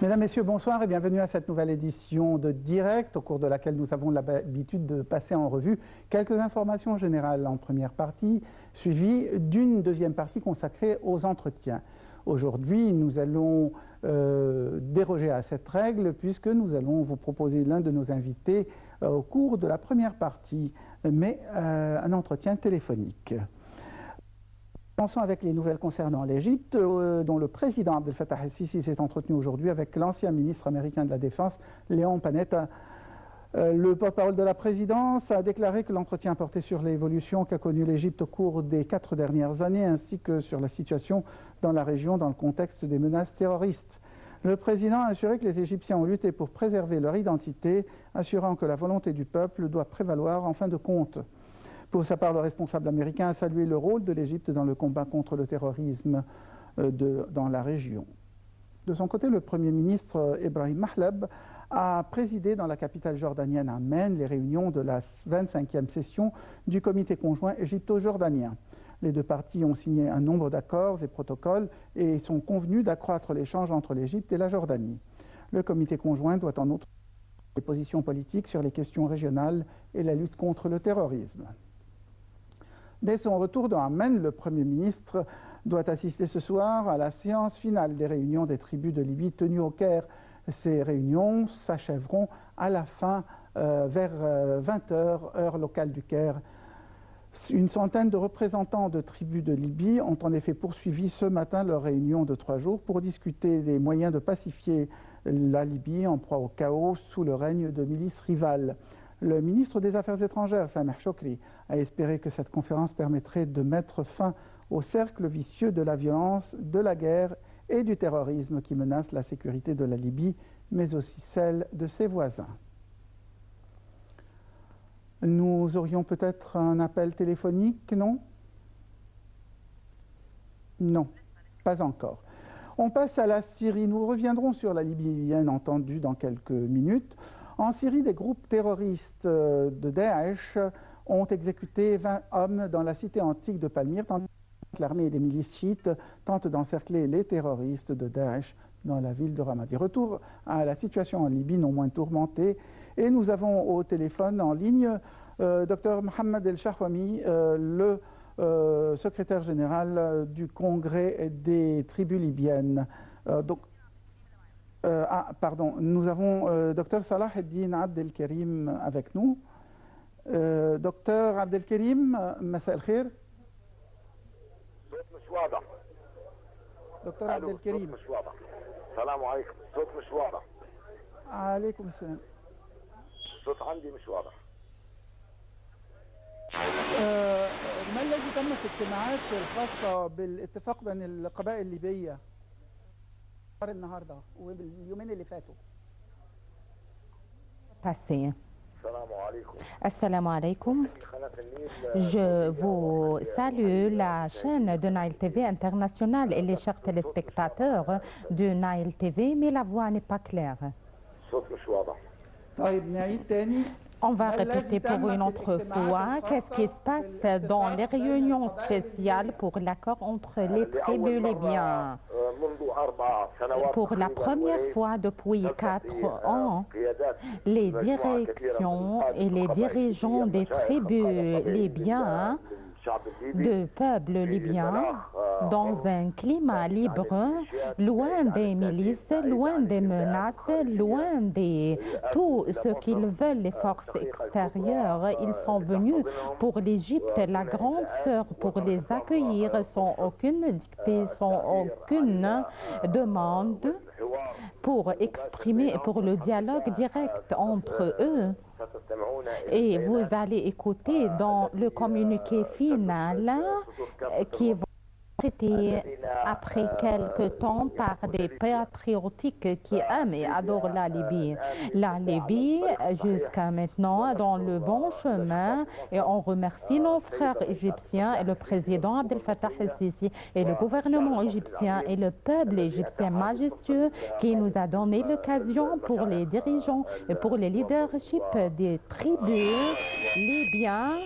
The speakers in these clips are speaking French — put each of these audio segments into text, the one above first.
Mesdames, Messieurs, bonsoir et bienvenue à cette nouvelle édition de Direct, au cours de laquelle nous avons l'habitude de passer en revue quelques informations générales en première partie, suivies d'une deuxième partie consacrée aux entretiens. Aujourd'hui, nous allons déroger à cette règle puisque nous allons vous proposer l'un de nos invités au cours de la première partie, mais un entretien téléphonique. Commençons avec les nouvelles concernant l'Égypte, dont le président Abdel Fattah el-Sisi s'est entretenu aujourd'hui avec l'ancien ministre américain de la Défense, Leon Panetta. Le porte-parole de la présidence a déclaré que l'entretien portait sur l'évolution qu'a connue l'Égypte au cours des 4 dernières années, ainsi que sur la situation dans la région dans le contexte des menaces terroristes. Le président a assuré que les Égyptiens ont lutté pour préserver leur identité, assurant que la volonté du peuple doit prévaloir en fin de compte. Pour sa part, le responsable américain a salué le rôle de l'Égypte dans le combat contre le terrorisme dans la région. De son côté, le Premier ministre Ibrahim Mahlab a présidé dans la capitale jordanienne Amman les réunions de la 25e session du comité conjoint égypto-jordanien. Les deux parties ont signé un nombre d'accords et protocoles et sont convenus d'accroître l'échange entre l'Égypte et la Jordanie. Le comité conjoint doit en outre des positions politiques sur les questions régionales et la lutte contre le terrorisme. Dès son retour dans Amman, le Premier ministre doit assister ce soir à la séance finale des réunions des tribus de Libye tenues au Caire. Ces réunions s'achèveront à la fin vers 20h, heure locale du Caire. Une centaine de représentants de tribus de Libye ont en effet poursuivi ce matin leur réunion de 3 jours pour discuter des moyens de pacifier la Libye en proie au chaos sous le règne de milices rivales. Le ministre des Affaires étrangères, Sameh Chokri, a espéré que cette conférence permettrait de mettre fin au cercle vicieux de la violence, de la guerre et du terrorisme qui menace la sécurité de la Libye, mais aussi celle de ses voisins. Nous aurions peut-être un appel téléphonique, non? Non, pas encore. On passe à la Syrie. Nous reviendrons sur la Libye, bien entendu, dans quelques minutes. En Syrie, des groupes terroristes de Daesh ont exécuté 20 hommes dans la cité antique de Palmyre, tandis que l'armée et les milices chiites tentent d'encercler les terroristes de Daesh dans la ville de Ramadi. Retour à la situation en Libye, non moins tourmentée. Et nous avons au téléphone en ligne Dr Mohamed El-Shahwami, le secrétaire général du Congrès des tribus libyennes. Nous avons Dr Salah Eddin Abdelkerim avec nous. Dr Abdelkerim, مساء الخير. صوت مش واضح. دكتور عبد الكريم. صوت مش واضح. السلام عليكم. صوت مش واضح. عليكم السلام. الصوت عندي مش واضح. ما الذي تم في الاجتماعات الخاصة بالاتفاق بين القبائل الليبية النهارده واليومين اللي فاتوا؟ Passé. Assalamu alaikum. Je vous salue, la chaîne de Nile TV International et les chers téléspectateurs de Nile TV, mais la voix n'est pas claire. الصوت مش واضح. طيب نعيد تاني. On va répéter pour une autre fois qu'est-ce qui se passe dans les réunions spéciales pour l'accord entre les tribus libyens. Pour la première fois depuis 4 ans, les directions et les dirigeants des tribus libyens, de peuple libyen, dans un climat libre, loin des milices, loin des menaces, loin de tout ce qu'ils veulent, les forces extérieures. Ils sont venus pour l'Égypte, la grande sœur, pour les accueillir sans aucune dictée, sans aucune demande, pour exprimer, pour le dialogue direct entre eux. Et vous allez écouter dans le communiqué final qui va traité après quelque temps par des patriotiques qui aiment et adorent la Libye. La Libye, jusqu'à maintenant, est dans le bon chemin et on remercie nos frères égyptiens et le président Abdel Fattah el-Sisi et le gouvernement égyptien et le peuple égyptien majestueux qui nous a donné l'occasion pour les dirigeants et pour les leaderships des tribus libyens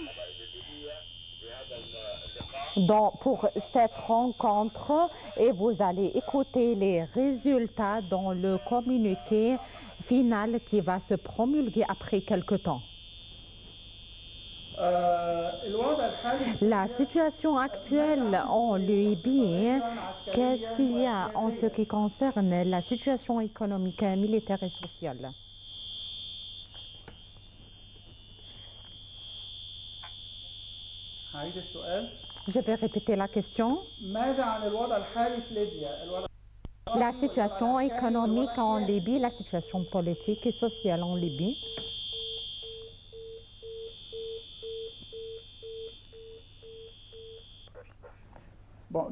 pour cette rencontre et vous allez écouter les résultats dans le communiqué final qui va se promulguer après quelque temps. La situation actuelle en Libye, qu'est-ce qu'il y a en ce qui concerne la situation économique, militaire et sociale? Je vais répéter la question. La situation économique en Libye, la situation politique et sociale en Libye. Bon,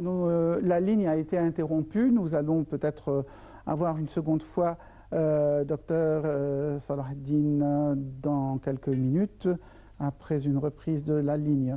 la ligne a été interrompue. Nous allons peut-être avoir une seconde fois Dr Salah Eddine dans quelques minutes après une reprise de la ligne.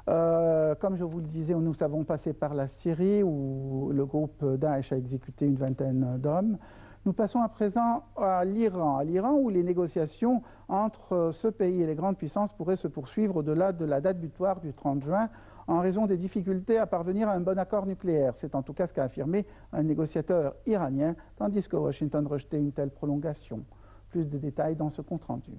Comme je vous le disais, nous avons passé par la Syrie où le groupe Daesh a exécuté une vingtaine d'hommes. Nous passons à présent à l'Iran où les négociations entre ce pays et les grandes puissances pourraient se poursuivre au-delà de la date butoir du 30 juin en raison des difficultés à parvenir à un bon accord nucléaire. C'est en tout cas ce qu'a affirmé un négociateur iranien, tandis que Washington rejetait une telle prolongation. Plus de détails dans ce compte-rendu.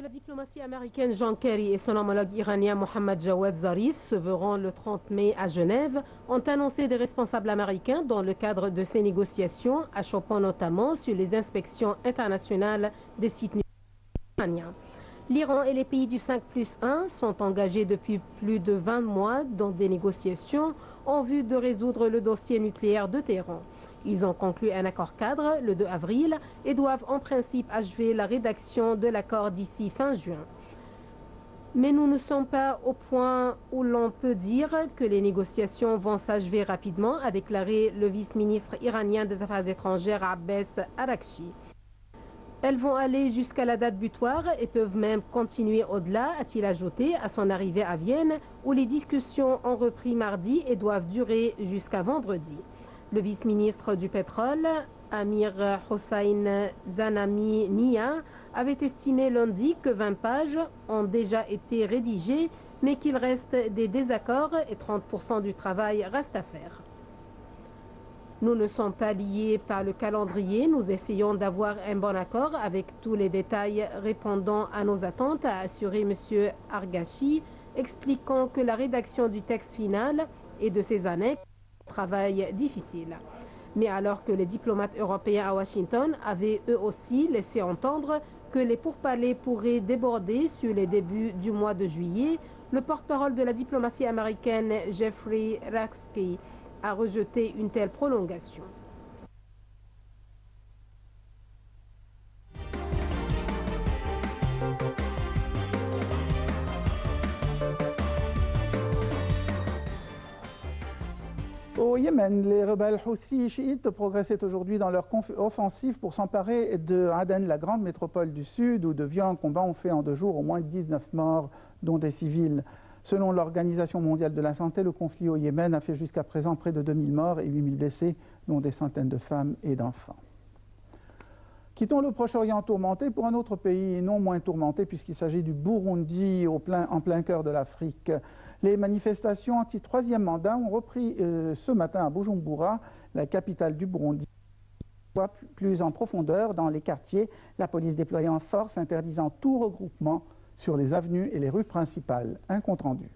La diplomatie américaine John Kerry et son homologue iranien Mohammad Jawad Zarif se verront le 30 mai à Genève, ont annoncé des responsables américains dans le cadre de ces négociations, achoppant notamment sur les inspections internationales des sites iraniens. L'Iran et les pays du 5+1 sont engagés depuis plus de 20 mois dans des négociations en vue de résoudre le dossier nucléaire de Téhéran. Ils ont conclu un accord cadre le 2 avril et doivent en principe achever la rédaction de l'accord d'ici fin juin. Mais nous ne sommes pas au point où l'on peut dire que les négociations vont s'achever rapidement, a déclaré le vice-ministre iranien des Affaires étrangères Abbas Araghchi. Elles vont aller jusqu'à la date butoir et peuvent même continuer au-delà, a-t-il ajouté à son arrivée à Vienne, où les discussions ont repris mardi et doivent durer jusqu'à vendredi. Le vice-ministre du pétrole, Amir Hossein Zanami Nia, avait estimé lundi que 20 pages ont déjà été rédigées, mais qu'il reste des désaccords et 30% du travail reste à faire. Nous ne sommes pas liés par le calendrier, nous essayons d'avoir un bon accord avec tous les détails répondant à nos attentes, a assuré M. Araghchi, expliquant que la rédaction du texte final et de ses annexes travail difficile. Mais alors que les diplomates européens à Washington avaient eux aussi laissé entendre que les pourparlers pourraient déborder sur les débuts du mois de juillet, le porte-parole de la diplomatie américaine Jeffrey Raksky a rejeté une telle prolongation. Au Yémen, les rebelles Houthis chiites progressaient aujourd'hui dans leur offensive pour s'emparer de Aden, la grande métropole du sud, où de violents combats ont fait en 2 jours au moins 19 morts, dont des civils. Selon l'Organisation mondiale de la santé, le conflit au Yémen a fait jusqu'à présent près de 2000 morts et 8000 blessés, dont des centaines de femmes et d'enfants. Quittons le Proche-Orient tourmenté pour un autre pays non moins tourmenté puisqu'il s'agit du Burundi en plein cœur de l'Afrique. Les manifestations anti-troisième mandat ont repris ce matin à Bujumbura, la capitale du Burundi. Plus en profondeur dans les quartiers, la police déployant force interdisant tout regroupement sur les avenues et les rues principales. Un compte rendu.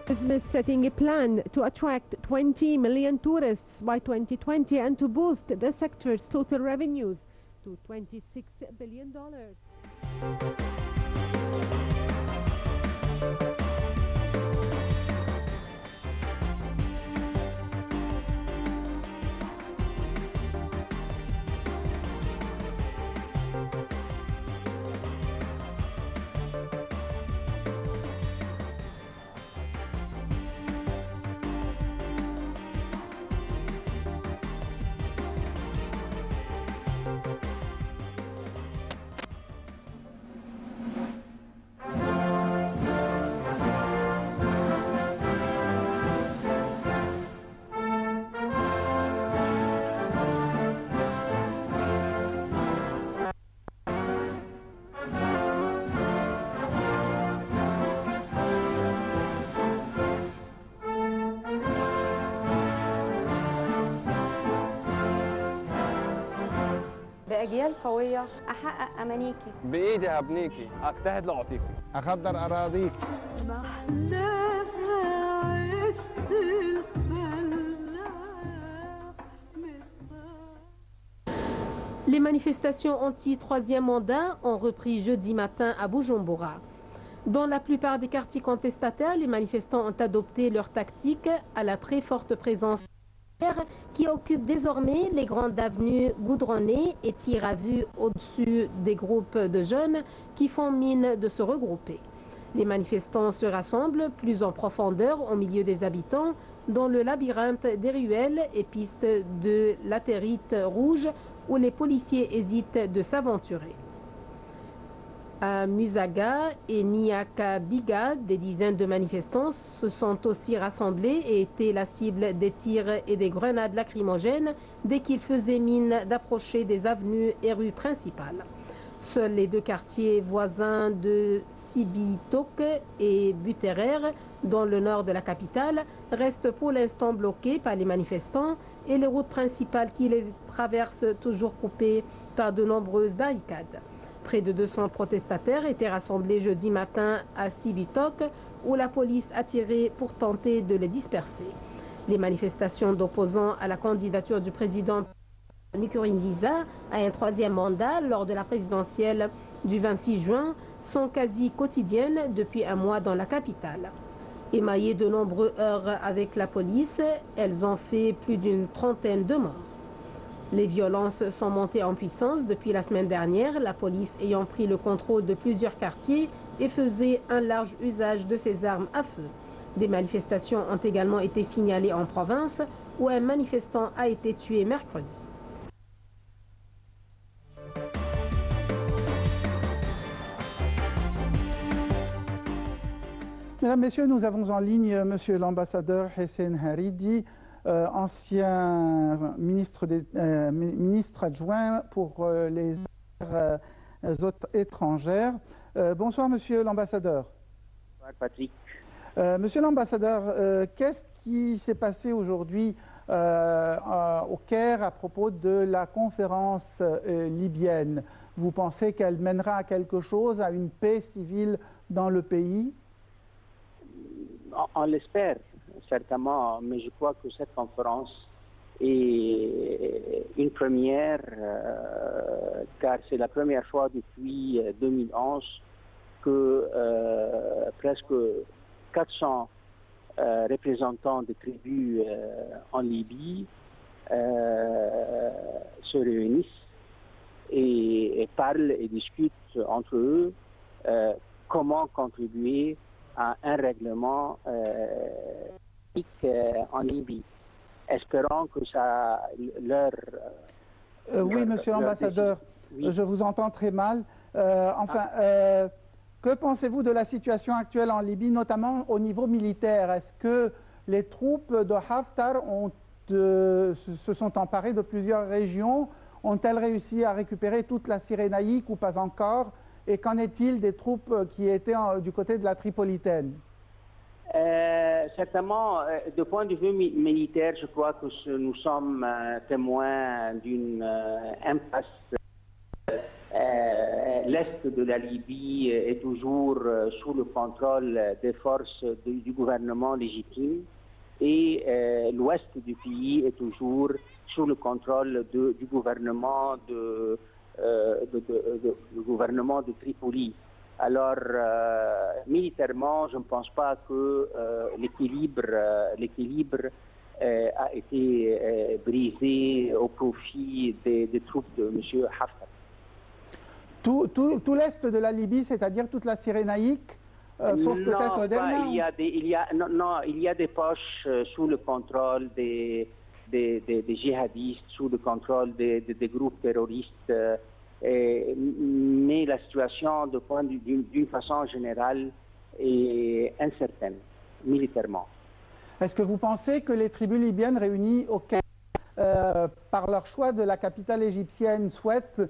Business setting a plan to attract 20 million tourists by 2020 and to boost the sector's total revenues to $26 billion. بأجيال قوية أحقق أمانيكي بإيدي هبنيكي أجتهد لأعطيكي أخضر أراضيك Les manifestations anti-troisième mandat ont repris jeudi matin à Bujumbura. Dans la plupart des quartiers contestataires, les manifestants ont adopté leur tactique à la très forte présence qui occupe désormais les grandes avenues goudronnées et tire à vue au-dessus des groupes de jeunes qui font mine de se regrouper. Les manifestants se rassemblent plus en profondeur au milieu des habitants dans le labyrinthe des ruelles et pistes de latérite rouge où les policiers hésitent de s'aventurer. À Musaga et Nyakabiga, des dizaines de manifestants se sont aussi rassemblés et étaient la cible des tirs et des grenades lacrymogènes dès qu'ils faisaient mine d'approcher des avenues et rues principales. Seuls les deux quartiers voisins de Cibitoke et Buterere, dans le nord de la capitale, restent pour l'instant bloqués par les manifestants et les routes principales qui les traversent toujours coupées par de nombreuses barricades. Près de 200 protestataires étaient rassemblés jeudi matin à Cibitoke, où la police a tiré pour tenter de les disperser. Les manifestations d'opposants à la candidature du président Nkurunziza à un troisième mandat lors de la présidentielle du 26 juin sont quasi quotidiennes depuis un mois dans la capitale. Émaillées de nombreux heurts avec la police, elles ont fait plus d'une trentaine de morts. Les violences sont montées en puissance depuis la semaine dernière, la police ayant pris le contrôle de plusieurs quartiers et faisait un large usage de ses armes à feu. Des manifestations ont également été signalées en province où un manifestant a été tué mercredi. Mesdames, Messieurs, nous avons en ligne Monsieur l'ambassadeur Hissène Haridi, ancien ministre adjoint pour les affaires étrangères. Bonsoir, Monsieur l'ambassadeur. Bonsoir, Patrick. Monsieur l'ambassadeur, qu'est-ce qui s'est passé aujourd'hui au Caire à propos de la conférence libyenne? Vous pensez qu'elle mènera à quelque chose, à une paix civile dans le pays? On l'espère, certainement, mais je crois que cette conférence est une première, car c'est la première fois depuis 2011 que presque 400 représentants de tribus en Libye se réunissent et parlent et discutent entre eux comment contribuer à un règlement en Libye, espérant que ça oui, monsieur l'ambassadeur, oui. Je vous entends très mal. Que pensez-vous de la situation actuelle en Libye, notamment au niveau militaire? Est-ce que les troupes de Haftar se sont emparées de plusieurs régions? Ont-elles réussi à récupérer toute la Cyrénaïque ou pas encore? Et qu'en est-il des troupes qui étaient du côté de la Tripolitaine? Certainement, de point de vue militaire, je crois que nous sommes témoins d'une impasse. L'Est de la Libye est toujours sous le contrôle des forces du gouvernement légitime et l'Ouest du pays est toujours sous le contrôle du gouvernement de Tripoli. Alors, militairement, je ne pense pas que l'équilibre a été brisé au profit des troupes de M. Haftar. Tout l'est de la Libye, c'est-à-dire toute la Cyrénaïque, sauf peut-être Derna? Il y a des poches sous le contrôle des djihadistes, sous le contrôle des groupes terroristes. Mais la situation, d'une façon générale, est incertaine, militairement. Est-ce que vous pensez que les tribus libyennes réunies au Caire, par leur choix de la capitale égyptienne, souhaitent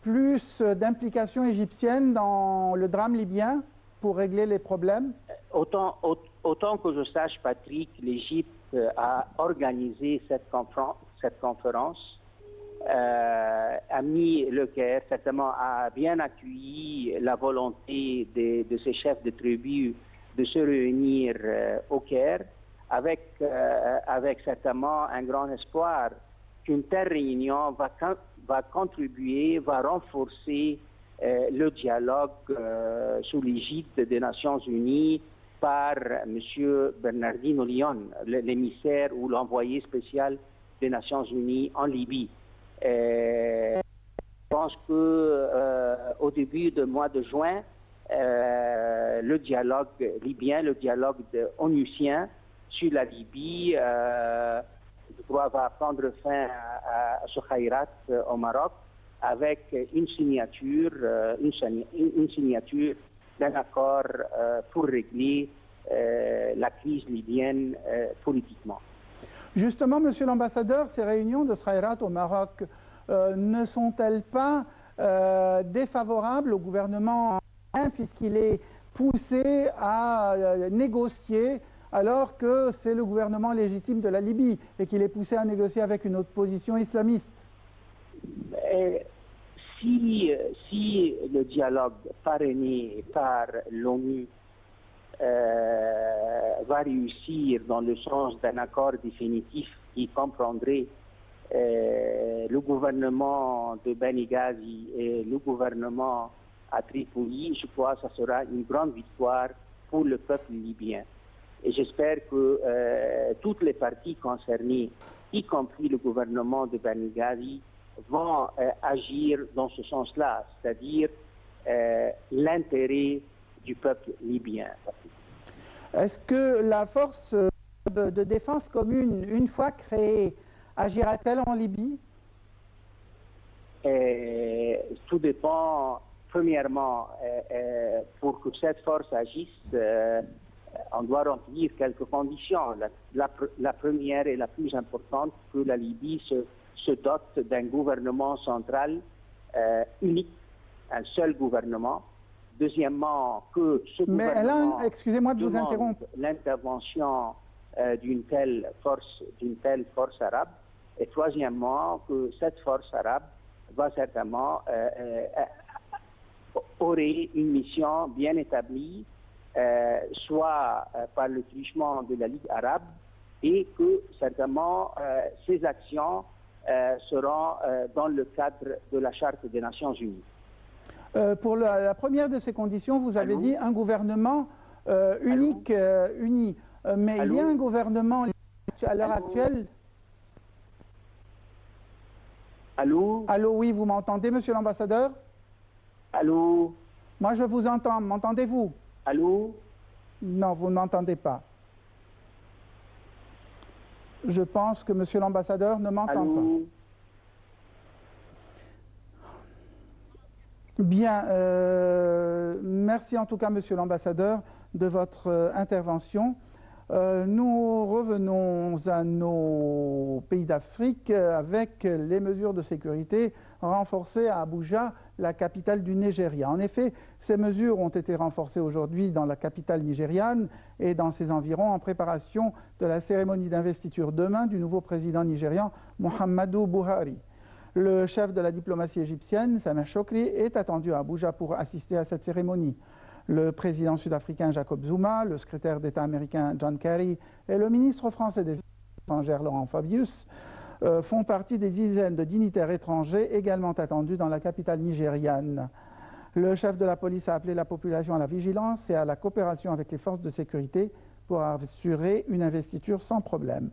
plus d'implication égyptienne dans le drame libyen pour régler les problèmes? Autant que je sache, Patrick, l'Égypte a organisé cette conférence ami Le Caire, certainement, a bien accueilli la volonté de ces chefs de tribu de se réunir au Caire, avec certainement un grand espoir qu'une telle réunion va contribuer, va renforcer le dialogue sous l'égide des Nations Unies par M. Bernardino León, l'émissaire ou l'envoyé spécial des Nations Unies en Libye. Je pense qu'au début du mois de juin, le dialogue libyen, le dialogue onusien sur la Libye, je crois, va prendre fin à Sokhairat au Maroc avec une signature d'un accord pour régler la crise libyenne politiquement. Justement, Monsieur l'ambassadeur, ces réunions de Sokhairat au Maroc ne sont-elles pas défavorables au gouvernement puisqu'il est poussé à négocier alors que c'est le gouvernement légitime de la Libye et qu'il est poussé à négocier avec une opposition islamiste? Si le dialogue parrainé par l'ONU va réussir dans le sens d'un accord définitif qui comprendrait le gouvernement de Benghazi et le gouvernement à Tripoli, je crois que ça sera une grande victoire pour le peuple libyen. Et j'espère que toutes les parties concernées, y compris le gouvernement de Benghazi, vont agir dans ce sens-là, c'est-à-dire l'intérêt du peuple libyen. Est-ce que la force de défense commune, une fois créée, agira-t-elle en Libye? Tout dépend, premièrement, pour que cette force agisse, on doit remplir quelques conditions. La première et la plus importante, que la Libye se dote d'un gouvernement central unique, un seul gouvernement. Deuxièmement, que ce gouvernement excusez-moi de vous interrompre, l'intervention d'une telle force arabe. Et troisièmement, que cette force arabe va certainement aurait une mission bien établie, soit par le truchement de la Ligue arabe, et que certainement ces actions seront dans le cadre de la Charte des Nations Unies. Pour la première de ces conditions, vous avez dit un gouvernement unique, uni. Mais il y a un gouvernement à l'heure actuelle. Allô? Allô, oui, vous m'entendez, monsieur l'ambassadeur? Allô? Moi, je vous entends. M'entendez-vous? Allô? Non, vous ne m'entendez pas. Je pense que monsieur l'ambassadeur ne m'entend pas. Bien, merci en tout cas, monsieur l'ambassadeur, de votre intervention. Nous revenons à nos pays d'Afrique avec les mesures de sécurité renforcées à Abuja, la capitale du Nigeria. En effet, ces mesures ont été renforcées aujourd'hui dans la capitale nigériane et dans ses environs en préparation de la cérémonie d'investiture demain du nouveau président nigérian Muhammadu Buhari. Le chef de la diplomatie égyptienne, Sameh Chokri, est attendu à Abuja pour assister à cette cérémonie. Le président sud-africain Jacob Zuma, le secrétaire d'État américain John Kerry et le ministre français des Affaires étrangères Laurent Fabius font partie des dizaines de dignitaires étrangers également attendus dans la capitale nigériane. Le chef de la police a appelé la population à la vigilance et à la coopération avec les forces de sécurité pour assurer une investiture sans problème.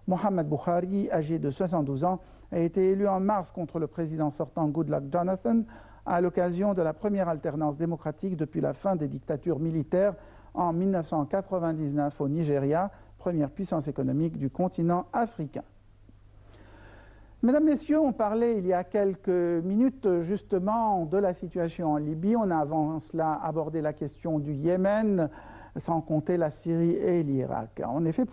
Mohamed Buhari, âgé de 72 ans, a été élu en mars contre le président sortant Goodluck Jonathan à l'occasion de la première alternance démocratique depuis la fin des dictatures militaires en 1999 au Nigeria, première puissance économique du continent africain. Mesdames, Messieurs, on parlait il y a quelques minutes justement de la situation en Libye. On a avant cela abordé la question du Yémen, sans compter la Syrie et l'Irak. En effet,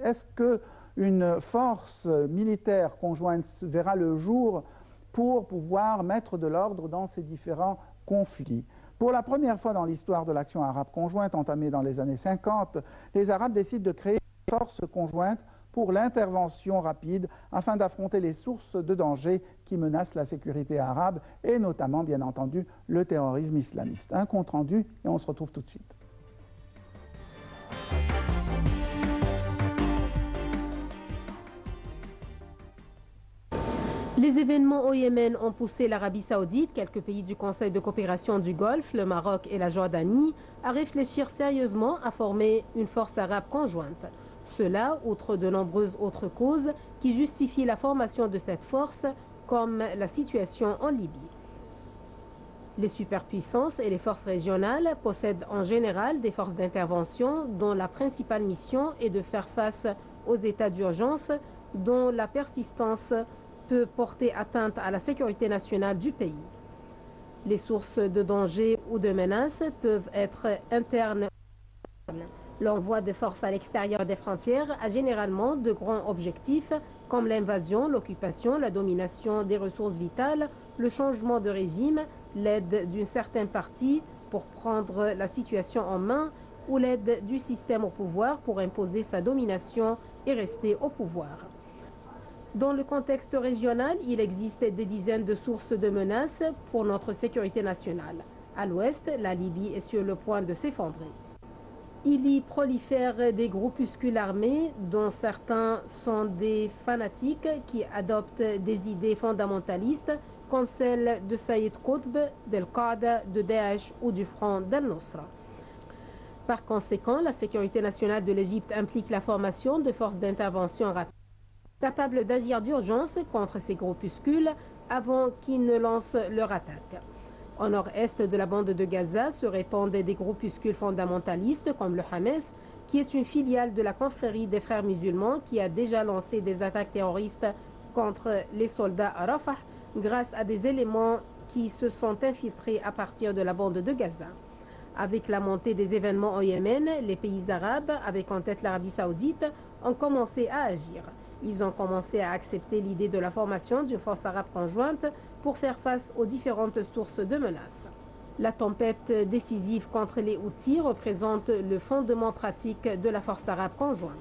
est-ce qu'une force militaire conjointe verra le jour pour pouvoir mettre de l'ordre dans ces différents conflits? Pour la première fois dans l'histoire de l'action arabe conjointe entamée dans les années 50, les Arabes décident de créer une force conjointe pour l'intervention rapide afin d'affronter les sources de danger qui menacent la sécurité arabe et notamment, bien entendu, le terrorisme islamiste. Un compte rendu et on se retrouve tout de suite. Les événements au Yémen ont poussé l'Arabie saoudite, quelques pays du Conseil de coopération du Golfe, le Maroc et la Jordanie, à réfléchir sérieusement à former une force arabe conjointe. Cela, outre de nombreuses autres causes qui justifient la formation de cette force, comme la situation en Libye. Les superpuissances et les forces régionales possèdent en général des forces d'intervention dont la principale mission est de faire face aux états d'urgence dont la persistance peut porter atteinte à la sécurité nationale du pays. Les sources de danger ou de menaces peuvent être internes. L'envoi de forces à l'extérieur des frontières a généralement de grands objectifs comme l'invasion, l'occupation, la domination des ressources vitales, le changement de régime, l'aide d'une certaine partie pour prendre la situation en main ou l'aide du système au pouvoir pour imposer sa domination et rester au pouvoir. Dans le contexte régional, il existe des dizaines de sources de menaces pour notre sécurité nationale. À l'ouest, la Libye est sur le point de s'effondrer. Il y prolifère des groupuscules armés dont certains sont des fanatiques qui adoptent des idées fondamentalistes comme celles de Saïd Qutb, d'Al-Qaïda, de Daesh ou du Front d'Al-Nusra. Par conséquent, la sécurité nationale de l'Égypte implique la formation de forces d'intervention rapides capables d'agir d'urgence contre ces groupuscules avant qu'ils ne lancent leur attaque. Au nord-est de la bande de Gaza se répandent des groupuscules fondamentalistes comme le Hamas, qui est une filiale de la confrérie des frères musulmans qui a déjà lancé des attaques terroristes contre les soldats à Rafah grâce à des éléments qui se sont infiltrés à partir de la bande de Gaza. Avec la montée des événements au Yémen, les pays arabes, avec en tête l'Arabie saoudite, ont commencé à agir. Ils ont commencé à accepter l'idée de la formation d'une force arabe conjointe pour faire face aux différentes sources de menaces. La tempête décisive contre les Houthis représente le fondement pratique de la force arabe conjointe.